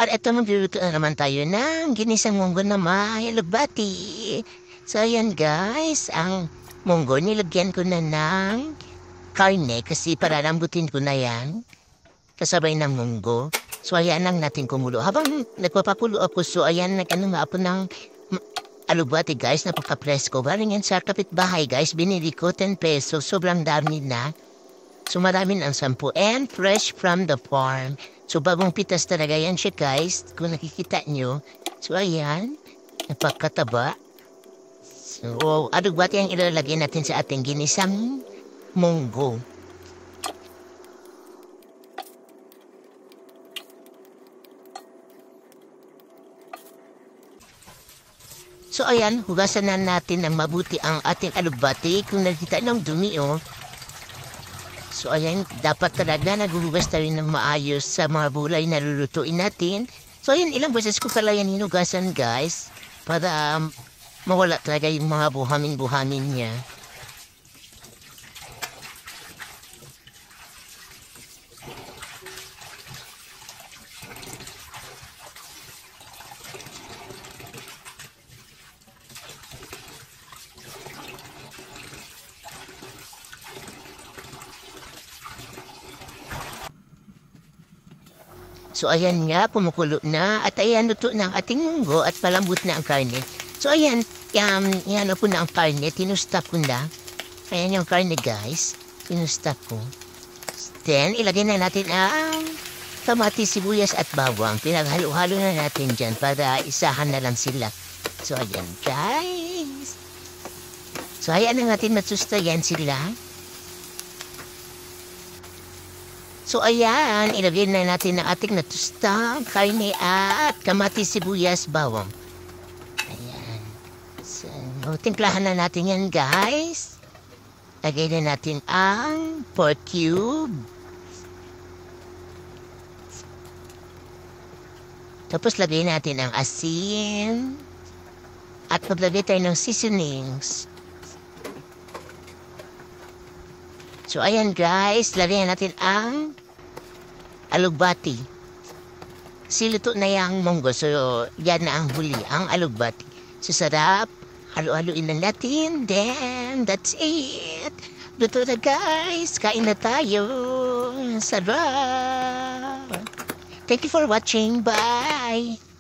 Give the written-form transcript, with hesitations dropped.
At eto magluluto na naman tayo ng ginisang munggo na may alugbati. So ayan guys, ang munggo nilagyan ko na ng karne kasi para lambutin ko na yan. Kasabay ng munggo. So ayan lang natin kumulo. Habang nagpapakulo ako, so ayan nag-ano nga ako ng alugbati guys, napaka-presko. Baring yan sa kapitbahay guys, binili ko 10 pesos. Sobrang dami na. So marami ang 10 and fresh from the farm. So bagong pitas talaga yan siya guys, kung nakikita nyo. So ayan, napakataba. So alugbati ang ilalagay natin sa ating ginisang munggo. So ayan, hugasan na natin ng mabuti ang ating alugbati. Kung nakita ng dumi So ayan, dapat talaga naghuhugas tayo ng maayos sa mga bulay na lulutuin natin. So ayan, ilang beses ko pala yan hinugasan guys. Para mawala talaga yung mga buhamin-buhamin niya. So ayan nga, kumukulo na at ayan luto na ang ating munggo at palambot na ang karne. So ayan, yan po na ang karne, tinustap ko na. Ayan yung karne guys, tinustap ko. Then ilagay na natin ang kamatis, sibuyas at bawang. Pinaghalo-halo na natin dyan para isahan na lang sila. So ayan guys. So ayan na natin masustayan sila. So ayan, ilagay na natin ang ating natusta, karne at kamatis, sibuyas, bawang. Ayan. So, timplahan na natin yan guys. Lagay na natin ang pork cube. Tapos lagay natin ang asin. At maglagay tayo ng seasonings. So ayan guys, lagyan natin ang alugbati. Siluto na yung munggo, so yan na ang huli, ang alugbati. So sarap, halo-haloin lang natin, then that's it. Luto na guys, kain na tayo. Sarap. Thank you for watching, bye.